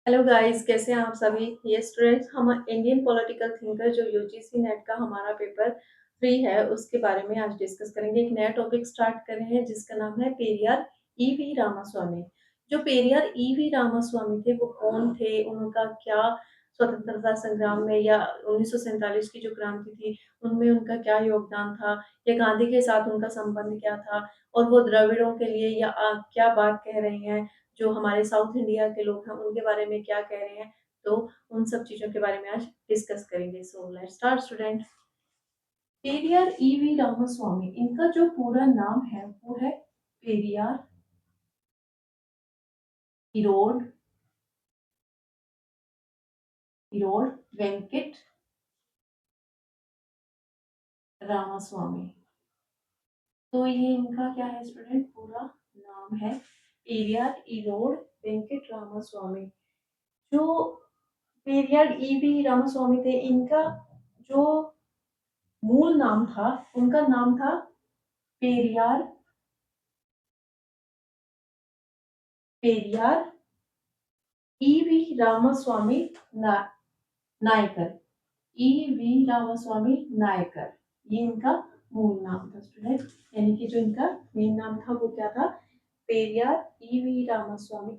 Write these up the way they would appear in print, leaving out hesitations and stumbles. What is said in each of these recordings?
Hello guys, कैसे हैं आप सभी? ये स्टूडेंट्स, हम इंडियन पॉलिटिकल थिंकर जो यूजीसी नेट का हमारा पेपर 3 है उसके बारे में आज डिस्कस करेंगे। एक नया टॉपिक स्टार्ट कर रहे हैं जिसका नाम है पेरियार ईवी रामास्वामी। जो पेरियार ईवी रामास्वामी थे वो कौन थे? उनका क्या स्वतंत्रता संग्राम में या 1947 की जो क्रांति थी उनमें उनका क्या योगदान था, या गांधी के साथ उनका संबंध क्या था, और वो द्रविड़ों के लिए या क्या बात कह रहे हैं, जो हमारे साउथ इंडिया के लोग हैं उनके बारे में क्या कह रहे हैं। तो उन सब चीज़ों के बारे में आज डिस्कस करेंगे। So let's start student. Periyar EV Ramasamy, इनका जो पूरा नाम है वो है पेरियार इरोड इरोड वेंकट रामास्वामी। तो ये इनका क्या है स्टूडेंट, पूरा नाम है पेरियार इरोड वेंकट रामास्वामी। जो पेरियार ईवी रामास्वामी थे, इनका जो मूल नाम था, उनका नाम था पेरियार पेरियार ईवी रामास्वामी ना, नायकर। ईवी रामास्वामी नायकर, ये इनका मूल नाम था स्टूडेंट। यानी कि जो इनका मेन नाम था वो क्या था? पेरियार ईवी रामास्वामी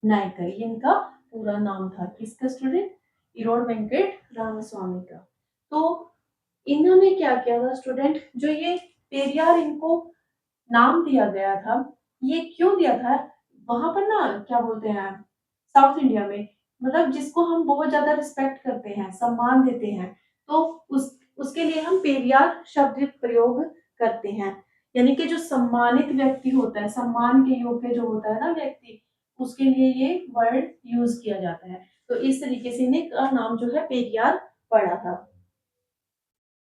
नायकर, ये इनका पूरा नाम था। किसका स्टूडेंट? इरोड वेंकट रामास्वामी का। तो इन्होंने क्या किया था स्टूडेंट, जो ये पेरियार इनको नाम दिया गया था, ये क्यों दिया था? वहां पर ना क्या बोलते हैं, साउथ इंडिया में, मतलब जिसको हम बहुत ज्यादा रिस्पेक्ट करते हैं, सम्मान देते हैं, तो उसके लिए हम पेरियार शब्द प्रयोग करते हैं। यानी कि जो सम्मानित व्यक्ति होता है, सम्मान के योग्य जो होता है ना व्यक्ति, उसके लिए ये वर्ड यूज किया जाता है। तो इस तरीके से इन्हें का नाम जो है पेरियार पड़ा था।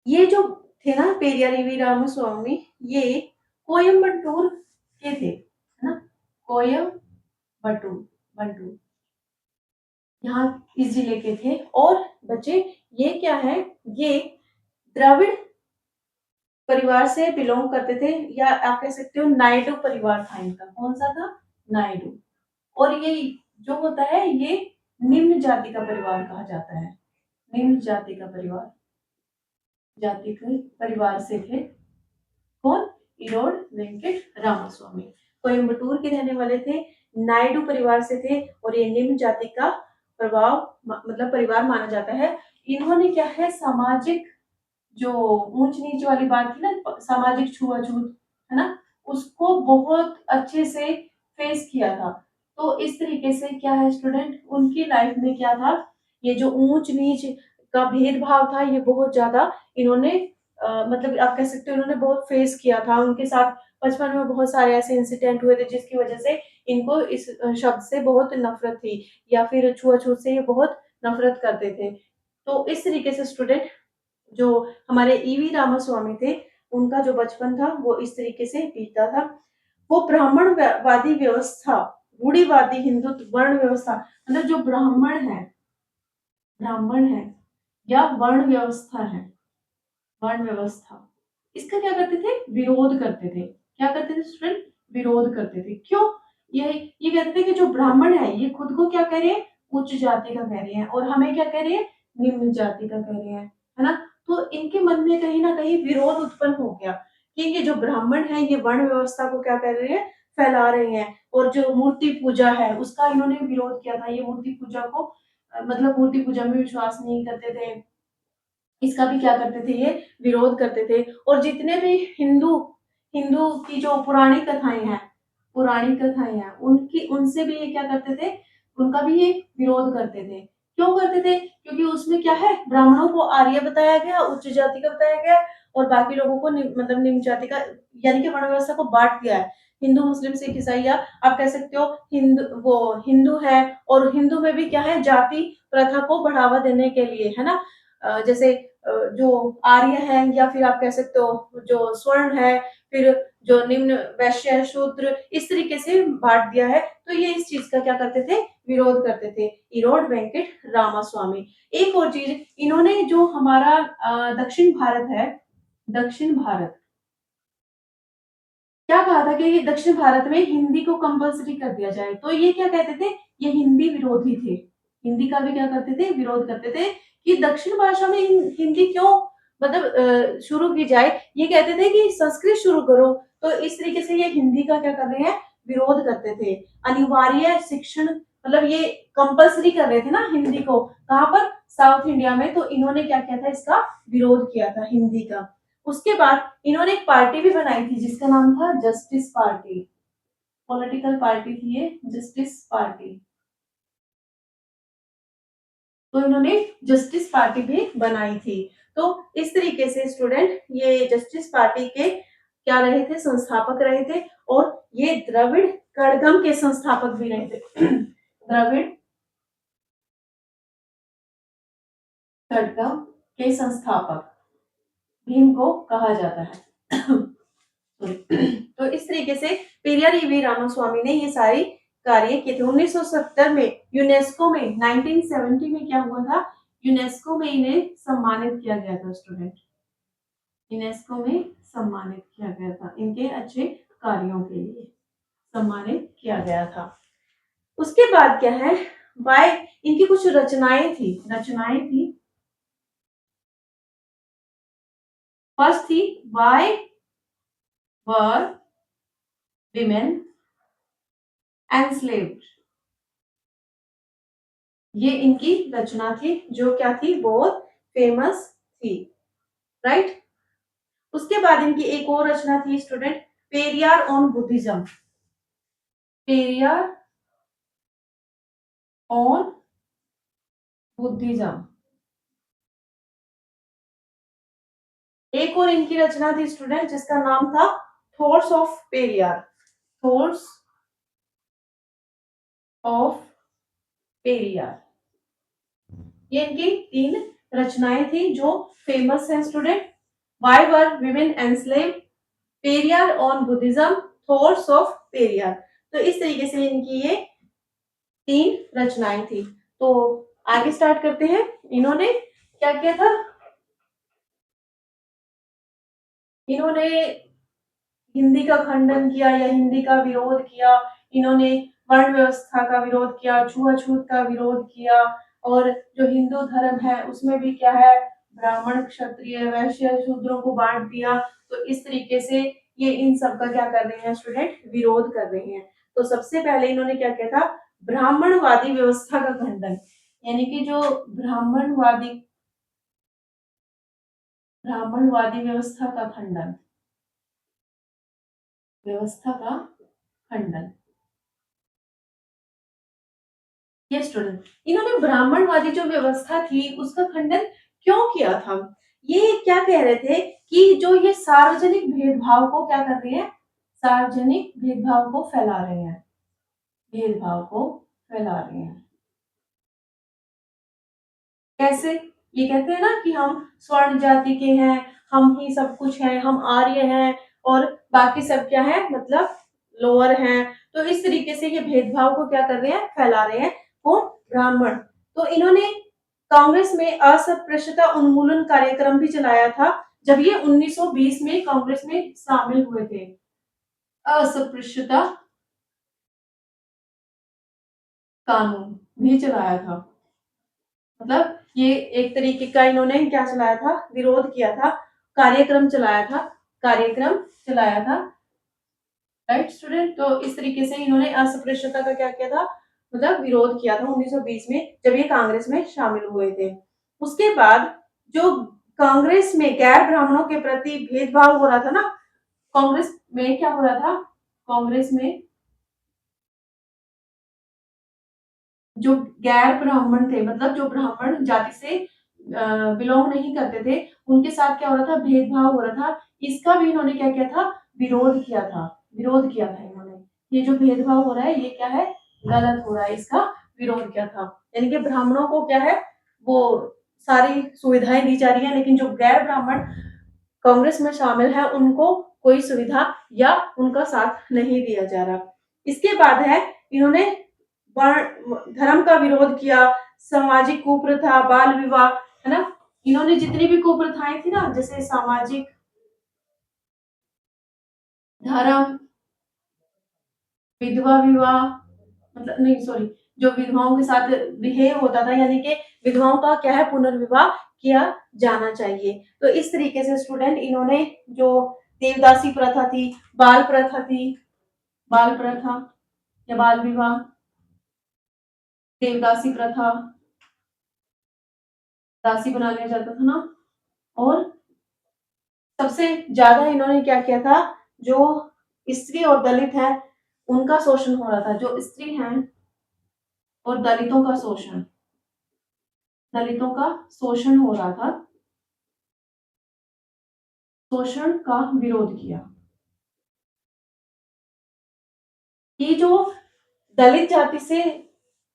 ये जो थे ना पेरियार वी रामास्वामी, ये कोयम्बटूर के थे, है ना? कोयम्बटूर बटूर, यहाँ इस जिले के थे। और बच्चे, ये क्या है, ये द्रविड़ परिवार से बिलोंग करते थे, या आप कह सकते हो नायडू परिवार था इनका। कौन सा था? नायडू। और ये जो होता है, ये निम्न जाति का परिवार कहा जाता है। निम्न जाति का परिवार, जाति के परिवार से थे। कौन? इरोड वेंकट रामास्वामी कोयम्बटूर के रहने वाले थे, नायडू परिवार से थे, और ये निम्न जाति का प्रभाव मतलब परिवार माना जाता है। इन्होंने क्या है, सामाजिक जो ऊंच नीच वाली बात थी ना, सामाजिक छुआछूत, है ना, उसको बहुत अच्छे से फेस किया था। तो इस तरीके से क्या है स्टूडेंट, उनकी लाइफ में क्या था, ये जो ऊंच नीच का भेदभाव था ये बहुत ज्यादा इन्होंने मतलब आप कह सकते हो उन्होंने बहुत फेस किया था। उनके साथ बचपन में बहुत सारे ऐसे इंसिडेंट हुए थे जिसकी वजह से इनको इस शब्द से बहुत नफरत थी, या फिर छुआछूत से ये बहुत नफरत करते थे। तो इस तरीके से स्टूडेंट, जो हमारे ईवी रामास्वामी थे, उनका जो बचपन था वो इस तरीके से बीता था। वो ब्राह्मणवादी व्यवस्था, रूढ़िवादी हिंदुत्व वर्ण व्यवस्था, मतलब जो ब्राह्मण है या वर्ण व्यवस्था है, वर्ण व्यवस्था, इसका क्या करते थे? विरोध करते थे। क्या करते थे स्टूडेंट? विरोध करते थे। क्यों? ये कहते थे कि जो ब्राह्मण है ये खुद को क्या कह रहे हैं? उच्च जाति का कह रहे हैं, और हमें क्या कह रहे हैं? निम्न जाति का कह रहे हैं, है ना? तो इनके मन में कहीं ना कहीं विरोध उत्पन्न हो गया कि ये जो ब्राह्मण है ये वर्ण व्यवस्था को क्या कर रहे हैं? फैला रहे हैं। और जो मूर्ति पूजा है उसका इन्होंने विरोध किया था। ये मूर्ति पूजा को मतलब मूर्ति पूजा में विश्वास नहीं करते थे, इसका भी क्या करते थे? ये विरोध करते थे। और जितने भी हिंदू हिंदू की जो पुरानी कथाएं हैं, उनकी उनसे भी ये क्या करते थे? उनका भी ये विरोध करते थे। क्यों करते थे? क्योंकि उसमें क्या है, ब्राह्मणों को आर्य बताया गया, उच्च जाति का बताया गया, और बाकी लोगों को मतलब निम्न जाति का, यानी कि वर्ण व्यवस्था को बांट दिया है। हिंदू मुस्लिम सिख ईसाई, या आप कह सकते हो हिंदू है, और हिंदू में भी क्या है, जाति प्रथा को बढ़ावा देने के लिए, है ना, जैसे जो आर्य है, या फिर आप कह सकते हो जो स्वर्ण है, फिर जो निम्न वैश्य शूद्र, इस तरीके से बांट दिया है। तो ये इस चीज का क्या करते थे? विरोध करते थे। इरोड वेंकट रामास्वामी। एक और चीज, इन्होंने जो हमारा दक्षिण भारत है, दक्षिण भारत क्या कहा था कि दक्षिण भारत में हिंदी को कंपल्सरी कर दिया जाए। तो ये क्या कहते थे, ये हिंदी विरोधी थे। हिंदी का भी क्या करते थे, विरोध करते थे कि दक्षिण भाषा में हिंदी क्यों मतलब शुरू की जाए। ये कहते थे कि संस्कृत शुरू करो। तो इस तरीके से ये हिंदी का क्या कर रहे हैं, विरोध करते थे। अनिवार्य शिक्षण मतलब ये कंपल्सरी कर रहे थे ना हिंदी को, कहाँ पर, साउथ इंडिया में। तो इन्होंने क्या किया था, इसका विरोध किया था हिंदी का। उसके बाद इन्होंने एक पार्टी भी बनाई थी जिसका नाम था जस्टिस पार्टी। पॉलिटिकल पार्टी थी ये जस्टिस पार्टी। तो इन्होंने जस्टिस पार्टी भी बनाई थी। तो इस तरीके से स्टूडेंट ये जस्टिस पार्टी के क्या रहे थे, संस्थापक रहे थे। और ये द्रविड़ कड़गम के संस्थापक भी रहे थे। द्रविड़ कड़गम के संस्थापक भी इनको कहा जाता है। तो इस तरीके से पेरियार ईवी रामास्वामी ने ये सारी कार्य किए थे। 1970 में यूनेस्को में, 1970 में क्या हुआ था, यूनेस्को में इन्हें सम्मानित किया गया था स्टूडेंट। यूनेस्को में सम्मानित किया गया था इनके अच्छे कार्यों के लिए, सम्मानित किया गया था। उसके बाद क्या है, बाय इनकी कुछ रचनाएं थी। फर्स्ट थी वाई वर विमेन एंस्लेव्ड। ये इनकी रचना थी जो क्या थी, बहुत फेमस थी, राइट। उसके बाद इनकी एक और रचना थी student, Periyar on Buddhism. Periyar on Buddhism. एक और इनकी रचना थी स्टूडेंट जिसका नाम था thoughts of Periyar. Thoughts of Periyar. ये इनकी 3 रचनाएं थी जो फेमस है student. Why were women enslaved, Periyar on Buddhism, thoughts of Periyar. तो इस तरीके से इनकी ये 3 रचनाएं थी। तो आगे स्टार्ट करते हैं। इन्होंने क्या किया था, इन्होंने हिंदी का खंडन किया या हिंदी का विरोध किया। इन्होंने वर्ण व्यवस्था का विरोध किया, छुआछूत का विरोध किया। और जो हिंदू धर्म है उसमें भी क्या है, ब्राह्मण क्षत्रिय वैश्य शूद्रों को बांट दिया। तो इस तरीके से ये इन सब का क्या कर रहे हैं स्टूडेंट, विरोध कर रहे हैं। तो सबसे पहले इन्होंने क्या किया था, ब्राह्मणवादी व्यवस्था का खंडन, यानी कि जो ब्राह्मणवादी व्यवस्था का खंडन, व्यवस्था का खंडन। ये स्टूडेंट, इन्होंने ब्राह्मणवादी जो व्यवस्था थी उसका खंडन क्यों किया था। ये क्या कह रहे थे कि जो ये सार्वजनिक भेदभाव को क्या कर रहे हैं, सार्वजनिक भेदभाव को फैला रहे हैं, भेदभाव को फैला रहे हैं। कैसे, ये कहते हैं ना कि हम स्वर्ण जाति के हैं, हम ही सब कुछ हैं, हम आर्य हैं और बाकी सब क्या है, मतलब लोअर हैं। तो इस तरीके से ये भेदभाव को क्या कर रहे हैं, फैला रहे हैं। कौन, ब्राह्मण। तो इन्होंने कांग्रेस में अस्पृश्यता उन्मूलन कार्यक्रम भी चलाया था जब ये 1920 में कांग्रेस में शामिल हुए थे। अस्पृश्यता कानून भी चलाया था, मतलब ये एक तरीके का इन्होंने क्या चलाया था, विरोध किया था, कार्यक्रम चलाया था, कार्यक्रम चलाया था, राइट स्टूडेंट। तो इस तरीके से इन्होंने अस्पृश्यता का क्या किया था, मतलब विरोध किया था 1920 में जब ये कांग्रेस में शामिल हुए थे। उसके बाद जो कांग्रेस में गैर ब्राह्मणों के प्रति भेदभाव हो रहा था ना, कांग्रेस में क्या हो रहा था, कांग्रेस में जो गैर ब्राह्मण थे, मतलब जो ब्राह्मण जाति से बिलोंग नहीं करते थे, उनके साथ क्या हो रहा था, भेदभाव हो रहा था। इसका भी इन्होंने क्या किया था, विरोध किया था, विरोध किया था इन्होंने। ये जो भेदभाव हो रहा है ये क्या है, गलत हो रहा है, इसका विरोध किया था। यानी कि ब्राह्मणों को क्या है, वो सारी सुविधाएं दी जा रही है, लेकिन जो गैर ब्राह्मण कांग्रेस में शामिल है उनको कोई सुविधा या उनका साथ नहीं दिया जा रहा। इसके बाद है, इन्होंने धर्म का विरोध किया, सामाजिक कुप्रथा, बाल विवाह, है ना। इन्होंने जितनी भी कुप्रथाएं थी ना, जैसे सामाजिक धर्म, विधवा विवाह, मतलब नहीं सॉरी, जो विधवाओं के साथ बिहेव होता था, यानी कि विधवाओं का क्या है पुनर्विवाह किया जाना चाहिए। तो इस तरीके से स्टूडेंट इन्होंने जो देवदासी प्रथा थी, बाल प्रथा थी, बाल प्रथा या बाल विवाह, देवदासी प्रथा, दासी बना लिया जाता था ना, और सबसे ज्यादा इन्होंने क्या किया था, जो स्त्री और दलित है उनका शोषण हो रहा था, जो स्त्री हैं और दलितों का शोषण हो रहा था, शोषण का विरोध किया। ये जो दलित जाति से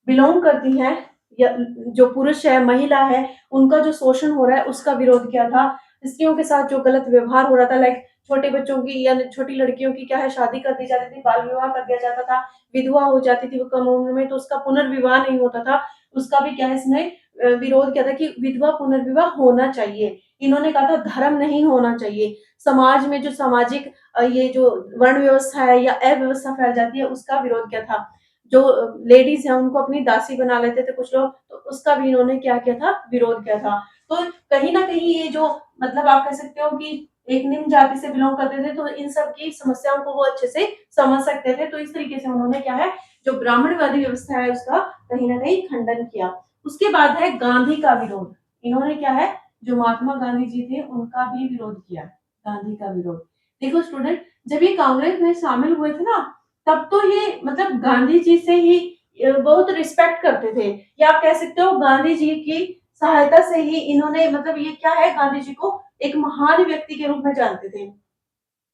बिलोंग करती है या जो पुरुष है, महिला है, उनका जो शोषण हो रहा है उसका विरोध किया था। स्त्रियों के साथ जो गलत व्यवहार हो रहा था, लाइक छोटे बच्चों की या छोटी लड़कियों की क्या है शादी कर दी जाती थी, बाल विवाह कर दिया जाता था, विधवा हो जाती थी वो कम उम्र में, तो उसका पुनर्विवाह नहीं होता था, उसका भी क्या है इसने विरोध किया था कि विधवा पुनर्विवाह होना चाहिए। इन्होंने कहा था धर्म नहीं होना चाहिए, समाज में जो सामाजिक ये जो वर्ण व्यवस्था है या अव्यवस्था फैल जाती है उसका विरोध किया था। जो लेडीज है उनको अपनी दासी बना लेते थे कुछ लोग, तो उसका भी इन्होंने क्या किया था, विरोध किया था। तो कहीं ना कहीं ये जो मतलब आप कह सकते हो कि एक निम्न जाति से बिलोंग करते थे, तो इन सब की समस्याओं को वो अच्छे से समझ सकते थे, तो इस तरीके से उन्होंने क्या है जो ब्राह्मणवादी व्यवस्था है उसका कहीं ना कहीं खंडन किया। उसके बाद है गांधी का विरोध। इन्होंने क्या है जो महात्मा गांधी जी थे उनका भी विरोध किया, गांधी का विरोध। देखो स्टूडेंट, जब ये कांग्रेस में शामिल हुए थे ना, तब तो ये मतलब गांधी जी से ही बहुत रिस्पेक्ट करते थे, या आप कह सकते हो गांधी जी की सहायता से ही इन्होंने मतलब ये क्या है गांधी जी को एक महान व्यक्ति के रूप में जानते थे।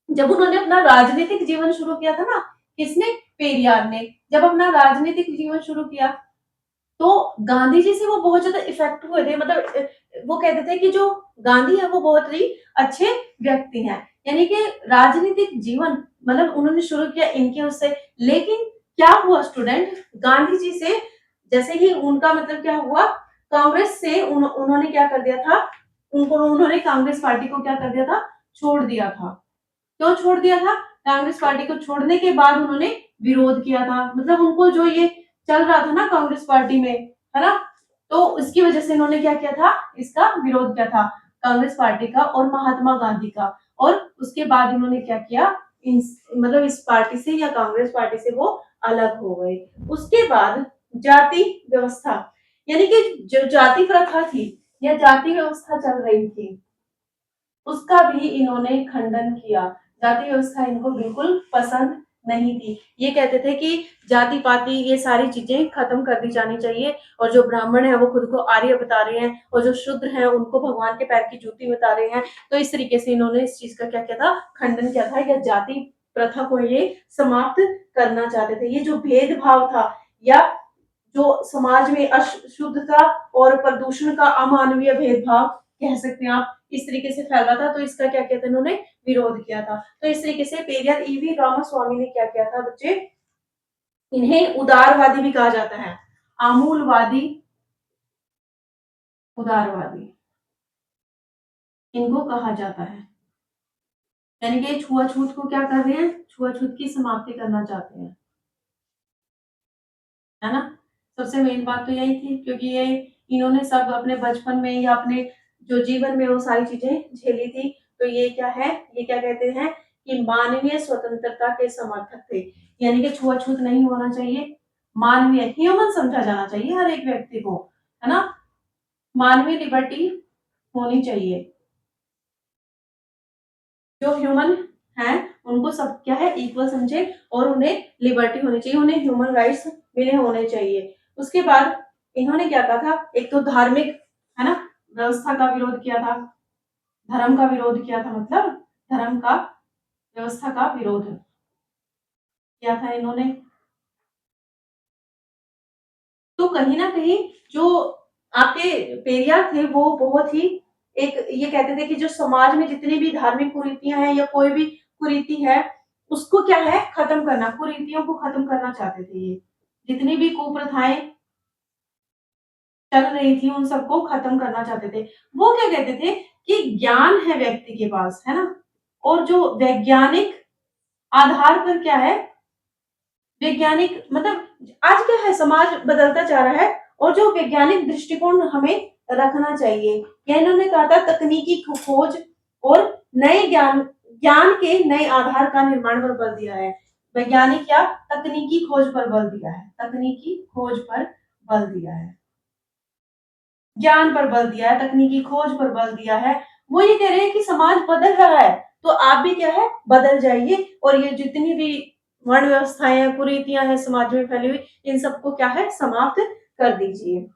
जब उन्होंने अपना राजनीतिक जीवन शुरू किया था ना, किसने, पेरियार ने, जब अपना राजनीतिक जीवन शुरू किया तो गांधी जी से वो बहुत ज्यादा इफेक्ट हुए थे, मतलब वो कहते थे कि जो गांधी है वो बहुत ही अच्छे व्यक्ति हैं, यानी कि राजनीतिक जीवन मतलब उन्होंने शुरू किया इनके उससे। लेकिन क्या हुआ स्टूडेंट, गांधी जी से जैसे ही उनका मतलब क्या हुआ, कांग्रेस से उन्होंने क्या कर दिया था, उनको उन्होंने कांग्रेस पार्टी को क्या कर दिया था, छोड़ दिया था। क्यों छोड़ दिया था, कांग्रेस पार्टी को छोड़ने के बाद उन्होंने विरोध किया था, मतलब उनको जो ये चल रहा था ना कांग्रेस पार्टी में, है ना, तो इसकी वजह से इन्होंने क्या किया था, इसका विरोध किया था, कांग्रेस पार्टी का और महात्मा गांधी का। और उसके बाद इन्होंने क्या किया, मतलब इस पार्टी से या कांग्रेस पार्टी से वो अलग हो गए। उसके बाद जाति व्यवस्था, यानी कि जो जाति प्रथा थी या जाति व्यवस्था चल रही थी उसका भी इन्होंने खंडन किया। जाति व्यवस्था इनको बिल्कुल पसंद नहीं थी। ये कहते थे कि जाति पाति ये सारी चीजें खत्म कर दी जानी चाहिए, और जो ब्राह्मण है वो खुद को आर्य बता रहे हैं और जो शूद्र हैं उनको भगवान के पैर की जूती बता रहे हैं। तो इस तरीके से इन्होंने इस चीज का क्या किया था, खंडन किया था, या जाति प्रथा को ये समाप्त करना चाहते थे। ये जो भेदभाव था या जो समाज में अशुद्धता और प्रदूषण का अमानवीय भेदभाव कह सकते हैं आप, इस तरीके से फैला था, तो इसका क्या किया था इन्होंने, विरोध किया था। तो इस तरीके से पेरियार ईवी रामास्वामी ने क्या किया था बच्चे, इन्हें उदारवादी भी कहा जाता है, आमूलवादी, उदारवादी इनको कहा जाता है, यानी कि छुआछूत को क्या कर रहे हैं, छुआछूत की समाप्ति करना चाहते हैं, है ना। सबसे मेन बात तो यही थी, क्योंकि ये इन्होंने सब अपने बचपन में या अपने जो जीवन में वो सारी चीजें झेली थी। तो ये क्या है, ये क्या कहते हैं कि मानवीय स्वतंत्रता के समर्थक थे, यानी कि छुआछूत नहीं होना चाहिए, मानवीय ह्यूमन समझा जाना चाहिए हर एक व्यक्ति को, है ना, मानवीय लिबर्टी होनी चाहिए, जो ह्यूमन है उनको सब क्या है इक्वल समझे, और उन्हें लिबर्टी होनी चाहिए, उन्हें ह्यूमन राइट्स मिले होने चाहिए। उसके बाद इन्होंने क्या कहा था, एक तो धार्मिक, है ना, व्यवस्था का विरोध किया था, धर्म का विरोध किया था, मतलब धर्म का व्यवस्था का विरोध किया था इन्होंने। तो कहीं ना कहीं जो आपके पेरियार थे वो बहुत ही एक ये कहते थे कि जो समाज में जितनी भी धार्मिक कुरीतियां हैं या कोई भी कुरीति है उसको क्या है खत्म करना, कुरीतियों को खत्म करना चाहते थे ये, जितनी भी कुप्रथाएं चल रही थी उन सबको खत्म करना चाहते थे। वो क्या कहते थे कि ज्ञान है व्यक्ति के पास, है ना, और जो वैज्ञानिक आधार पर क्या है, वैज्ञानिक मतलब आज क्या है, समाज बदलता जा रहा है और जो वैज्ञानिक दृष्टिकोण हमें रखना चाहिए, या इन्होंने कहा था तकनीकी खोज और नए ज्ञान ज्ञान के नए आधार का निर्माण पर बल दिया है। वैज्ञानिक या तकनीकी खोज पर बल दिया है, तकनीकी खोज पर बल दिया है, ज्ञान पर बल दिया है, तकनीकी खोज पर बल दिया है। वो ये कह रहे हैं कि समाज बदल रहा है, तो आप भी क्या है, बदल जाइए और ये जितनी भी वर्ण व्यवस्थाएं हैं, कुरीतियां हैं समाज में फैली हुई, इन सबको क्या है, समाप्त कर दीजिए।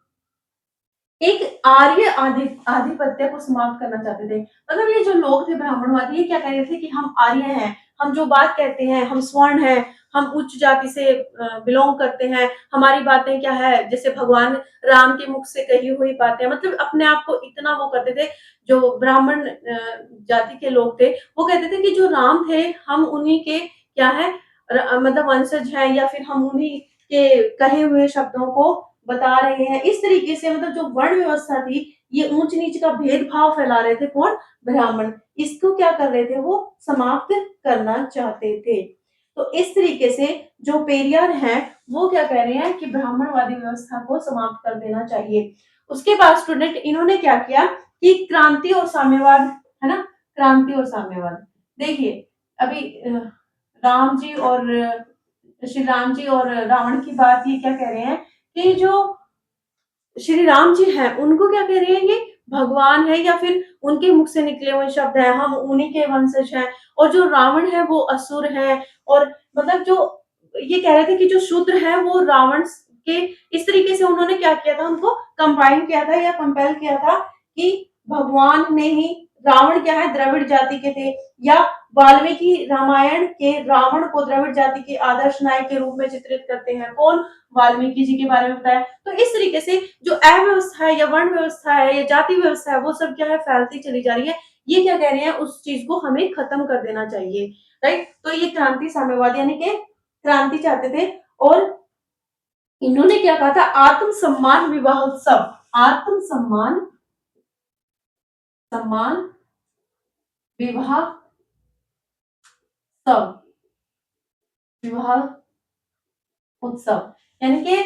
एक आर्य आधिपत्य को समाप्त करना चाहते थे। मतलब ये जो लोग थे ब्राह्मणवादी, ये क्या कह रहे थे कि हम आर्य हैं, हम जो बात कहते हैं, हम स्वर्ण हैं, हम उच्च जाति से बिलोंग करते हैं, हमारी बातें क्या है, जैसे भगवान राम के मुख से कही हुई बातें, मतलब अपने आप को इतना वो करते थे। जो ब्राह्मण जाति के लोग थे, वो कहते थे कि जो राम थे, हम उन्हीं के क्या है, मतलब वंशज हैं, या फिर हम उन्हीं के कहे हुए शब्दों को बता रहे हैं। इस तरीके से मतलब जो वर्ण व्यवस्था थी, ये ऊंच नीच का भेदभाव फैला रहे थे कौन, ब्राह्मण। इसको क्या कर रहे थे, वो समाप्त करना चाहते थे। तो इस तरीके से जो पेरियार हैं, वो क्या कह रहे हैं कि ब्राह्मणवादी व्यवस्था को समाप्त कर देना चाहिए। उसके बाद स्टूडेंट इन्होंने क्या किया कि क्रांति और साम्यवाद, है ना, क्रांति और साम्यवाद। देखिए अभी राम जी और श्री राम जी और रावण की बात, ये क्या कह रहे हैं कि जो श्री राम जी हैं, उनको क्या कह रहे हैं, ये भगवान है, या फिर उनके मुख से निकले हुए शब्द हैं, हम उन्हीं के वंशज हैं। और जो रावण है वो असुर है, और मतलब जो ये कह रहे थे कि जो शूद्र है वो रावण के, इस तरीके से उन्होंने क्या किया था, उनको कंपाइल किया था या कंपेल किया था कि भगवान ने ही, रावण क्या है, द्रविड़ जाति के थे, या वाल्मीकि रामायण के रावण को द्रविड़ जाति के आदर्श नायक के रूप में चित्रित करते हैं। कौन, वाल्मीकि जी के बारे में बताया। तो इस तरीके से जो अव्यवस्था है या वर्ण व्यवस्था है या जाति व्यवस्था है, वो सब क्या है, फैलती चली जा रही है। ये क्या कह रहे हैं, उस चीज को हमें खत्म कर देना चाहिए, राइट। तो ये क्रांति साम्यवाद यानी कि क्रांति चाहते थे। और इन्होंने क्या कहा था, आत्म सम्मान विवाहोत्सव, आत्म सम्मान सम्मान विवाह उत्सव, विवाह उत्सव, यानी कि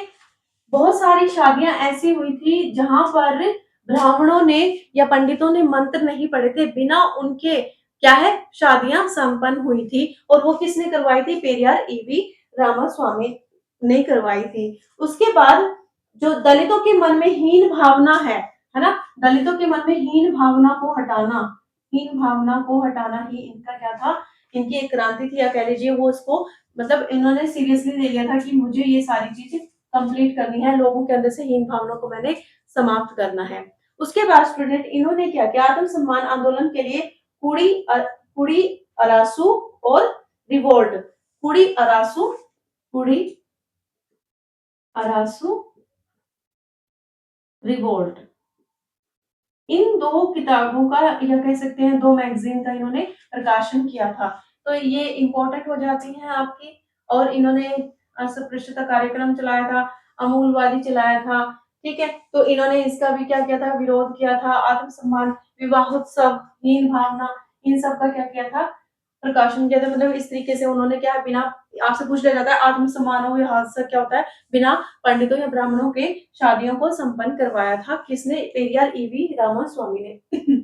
बहुत सारी शादियां ऐसी हुई थी जहां पर ब्राह्मणों ने या पंडितों ने मंत्र नहीं पढ़े थे, बिना उनके क्या है, शादियां संपन्न हुई थी। और वो किसने करवाई थी, पेरियार ईवी रामास्वामी ने करवाई थी। उसके बाद जो दलितों के मन में हीन भावना है ना, दलितों के मन में हीन भावना को हटाना, हीन भावना को हटाना ही इनका क्या था, इनकी एक क्रांति थी, या कह लीजिए वो उसको मतलब इन्होंने सीरियसली ले लिया था कि मुझे ये सारी चीजें कंप्लीट करनी है, लोगों के अंदर से हीन भावना को मैंने समाप्त करना है। उसके बाद स्टूडेंट इन्होंने क्या किया, आत्म सम्मान आंदोलन के लिए कुड़ी अरासू और रिवोल्ट, कुड़ी अरासू, कुड़ी अरासू रिवोल्ट, इन दो किताबों का या कह सकते हैं दो मैगजीन का इन्होंने प्रकाशन किया था। तो ये इंपॉर्टेंट हो जाती हैं आपकी। और इन्होंने अस्पृश्यता कार्यक्रम चलाया था, अमूलवादी चलाया था, ठीक है। तो इन्होंने इसका भी क्या किया था, विरोध किया था। आत्मसम्मान विवाहोत्सव, हीन भावना, इन सब का क्या किया था, प्रकाशन किया था। मतलब इस तरीके से उन्होंने क्या है, बिना, आपसे पूछ लिया जाता है आत्मसम्मान और विवाहोत्सव क्या होता है, बिना पंडितों या ब्राह्मणों के शादियों को संपन्न करवाया था। किसने, पेरियार ईवी रामास्वामी ने।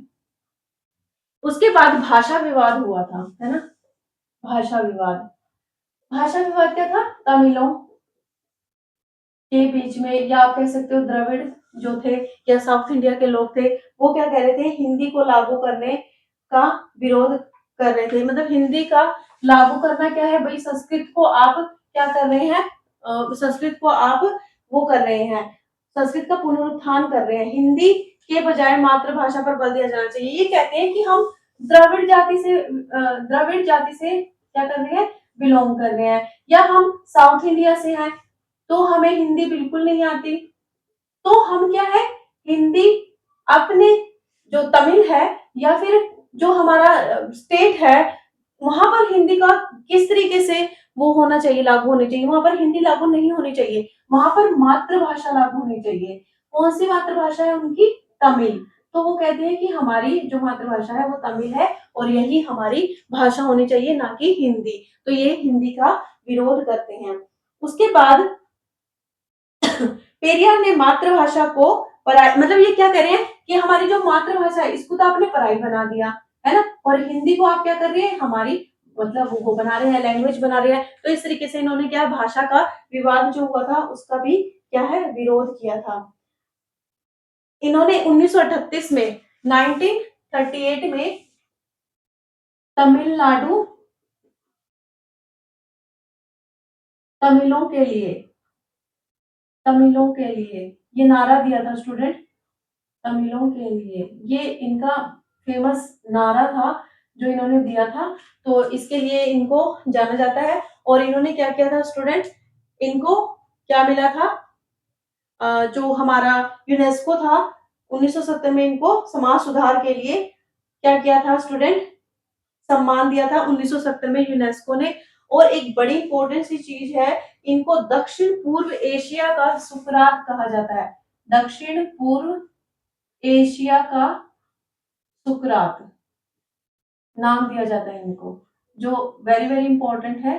उसके बाद भाषा विवाद हुआ था, है ना, भाषा विवाद। भाषा विवाद क्या था, तमिलों के बीच में, या आप कह सकते हो द्रविड़ जो थे या साउथ इंडिया के लोग थे, वो क्या कह रहे थे, हिंदी को लागू करने का विरोध कर रहे थे। मतलब हिंदी का लागू करना क्या है भाई, संस्कृत को आप क्या कर रहे हैं, संस्कृत को आप वो कर रहे हैं, संस्कृत का पुनरुत्थान कर रहे हैं, हिंदी के बजाय मातृभाषा पर बल दिया जाना चाहिए। ये कहते हैं कि हम द्रविड़ जाति से क्या कर रहे हैं, बिलोंग कर रहे हैं, या हम साउथ इंडिया से हैं तो हमें हिंदी बिल्कुल नहीं आती, तो हम क्या है, हिंदी अपने जो तमिल है या फिर जो हमारा स्टेट है, वहां पर हिंदी का किस तरीके से वो होना चाहिए, लागू होनी चाहिए। वहां पर हिंदी लागू नहीं होनी चाहिए, वहां पर मातृभाषा लागू होनी चाहिए। कौन सी मातृभाषा है उनकी, तमिल। तो वो कहते हैं कि हमारी जो मातृभाषा है वो तमिल है और यही हमारी भाषा होनी चाहिए, ना कि हिंदी। तो ये हिंदी का विरोध करते हैं। उसके बाद पेरियार ने मातृभाषा को पराई, मतलब ये क्या कह रहे हैं कि हमारी जो मातृभाषा है इसको तो आपने पराई बना दिया है ना, और हिंदी को आप क्या कर रहे हैं, हमारी मतलब वो बना रहे हैं, लैंग्वेज बना रहे हैं। तो इस तरीके से इन्होंने क्या, भाषा का विवाद जो हुआ था उसका भी क्या है, विरोध किया था। इन्होंने 1938 में 1938 में तमिलनाडु तमिलों के लिए तमिलों के लिए ये नारा दिया था स्टूडेंट, तमिलों के लिए। ये इनका फेमस नारा था जो इन्होंने दिया था, तो इसके लिए इनको जाना जाता है। और इन्होंने क्या किया था स्टूडेंट, इनको क्या मिला था, जो हमारा यूनेस्को था 1970 में इनको समाज सुधार के लिए क्या किया था स्टूडेंट, सम्मान दिया था 1970 में यूनेस्को ने। और एक बड़ी इंपॉर्टेंट सी चीज है, इनको दक्षिण पूर्व एशिया का सुकरात कहा जाता है। दक्षिण पूर्व एशिया का सुकरात नाम दिया जाता है इनको, जो वेरी वेरी इंपॉर्टेंट है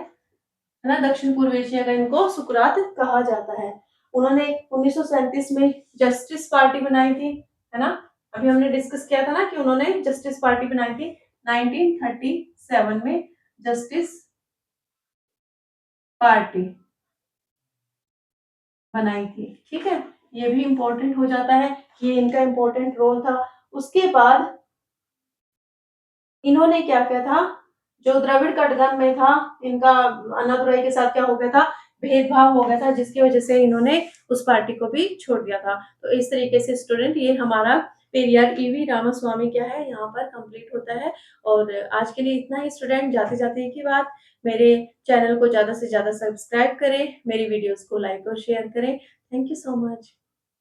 ना। दक्षिण पूर्व एशिया का इनको सुकरात कहा जाता है। उन्होंने 1937 में जस्टिस पार्टी बनाई थी, है ना। अभी हमने डिस्कस किया था ना कि उन्होंने जस्टिस पार्टी बनाई थी 1937 में, जस्टिस पार्टी बनाई थी, ठीक है। ये भी इंपॉर्टेंट हो जाता है, ये इनका इंपॉर्टेंट रोल था। उसके बाद इन्होंने क्या किया था, जो द्रविड़ कटगन में था इनका, अन्नादुराई के साथ क्या हो गया था, भेदभाव हो गया था, जिसकी वजह से इन्होंने उस पार्टी को भी छोड़ दिया था। तो इस तरीके से स्टूडेंट ये हमारा पेरियार ईवी रामास्वामी क्या है यहाँ पर कंप्लीट होता है। और आज के लिए इतना ही स्टूडेंट। जाते जाते एक ही बात, मेरे चैनल को ज्यादा से ज्यादा सब्सक्राइब करें, मेरी वीडियोस को लाइक और शेयर करें। Thank you so much.